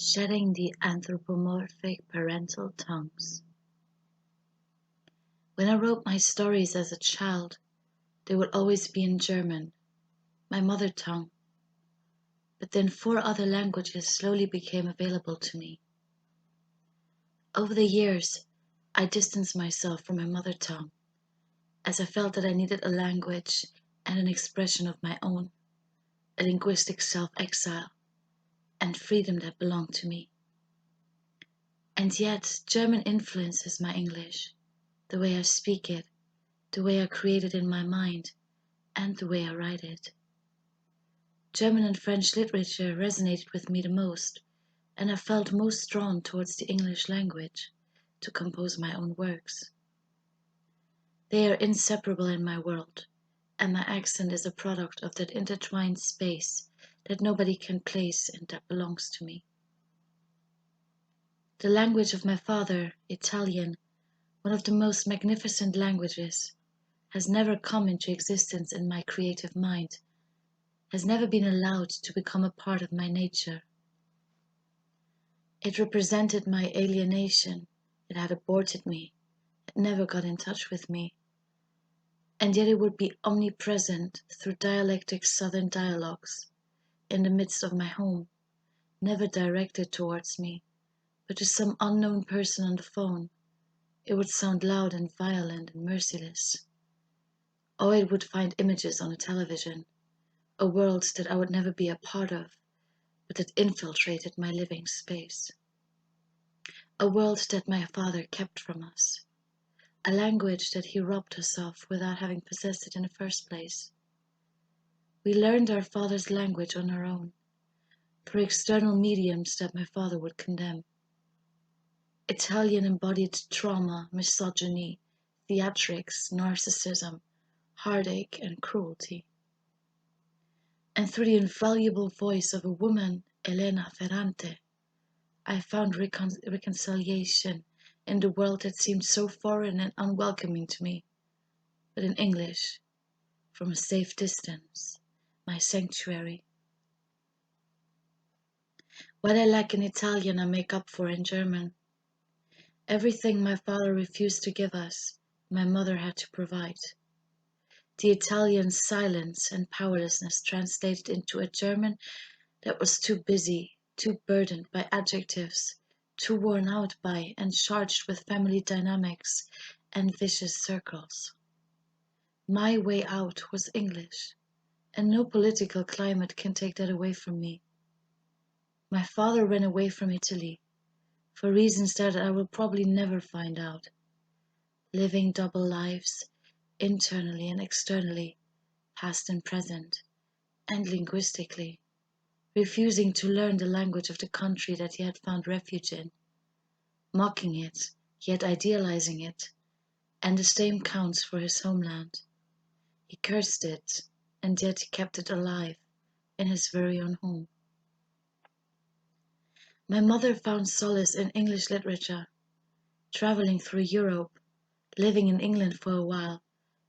Shedding the anthropomorphic parental tongues. When I wrote my stories as a child, they would always be in German, my mother tongue. But then 4 other languages slowly became available to me. Over the years, I distanced myself from my mother tongue, as I felt that I needed a language and an expression of my own, a linguistic self-exile, and freedom that belonged to me. And yet, German influences my English, the way I speak it, the way I create it in my mind, and the way I write it. German and French literature resonated with me the most, and I felt most drawn towards the English language to compose my own works. They are inseparable in my world, and my accent is a product of that intertwined space that nobody can place and that belongs to me. The language of my father, Italian, one of the most magnificent languages, has never come into existence in my creative mind, has never been allowed to become a part of my nature. It represented my alienation, it had aborted me, it never got in touch with me, and yet it would be omnipresent through dialectic southern dialogues, in the midst of my home, never directed towards me, but to some unknown person on the phone. It would sound loud and violent and merciless. Or it would find images on a television, a world that I would never be a part of, but that infiltrated my living space. A world that my father kept from us. A language that he robbed us of without having possessed it in the first place. We learned our father's language on our own, through external mediums that my father would condemn. Italian embodied trauma, misogyny, theatrics, narcissism, heartache, and cruelty. And through the invaluable voice of a woman, Elena Ferrante, I found reconciliation in the world that seemed so foreign and unwelcoming to me, but in English, from a safe distance, my sanctuary. What I lack in Italian I make up for in German. Everything my father refused to give us, my mother had to provide. The Italian silence and powerlessness translated into a German that was too busy, too burdened by adjectives, too worn out by and charged with family dynamics and vicious circles. My way out was English, and no political climate can take that away from me. My father ran away from Italy, for reasons that I will probably never find out, living double lives, internally and externally, past and present, and linguistically, refusing to learn the language of the country that he had found refuge in, mocking it, yet idealizing it, and the same counts for his homeland. He cursed it, and yet he kept it alive in his very own home. My mother found solace in English literature, traveling through Europe, living in England for a while,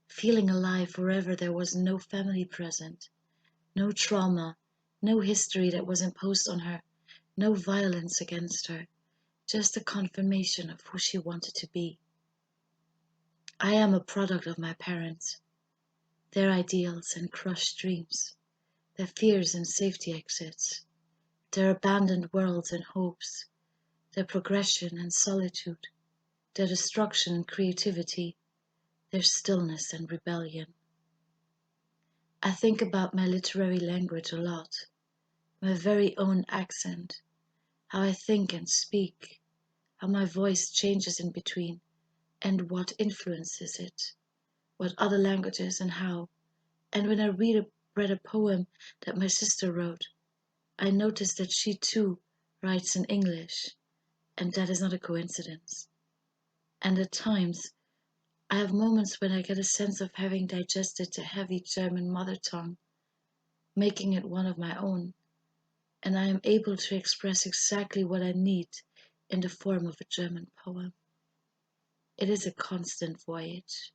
feeling alive wherever there was no family present, no trauma, no history that was imposed on her, no violence against her, just a confirmation of who she wanted to be. I am a product of my parents, their ideals and crushed dreams, their fears and safety exits, their abandoned worlds and hopes, their progression and solitude, their destruction and creativity, their stillness and rebellion. I think about my literary language a lot, my very own accent, how I think and speak, how my voice changes in between, and what influences it, what other languages and how. And when I read a poem that my sister wrote, I notice that she too writes in English, and that is not a coincidence. And at times, I have moments when I get a sense of having digested the heavy German mother tongue, making it one of my own, and I am able to express exactly what I need in the form of a German poem. It is a constant voyage.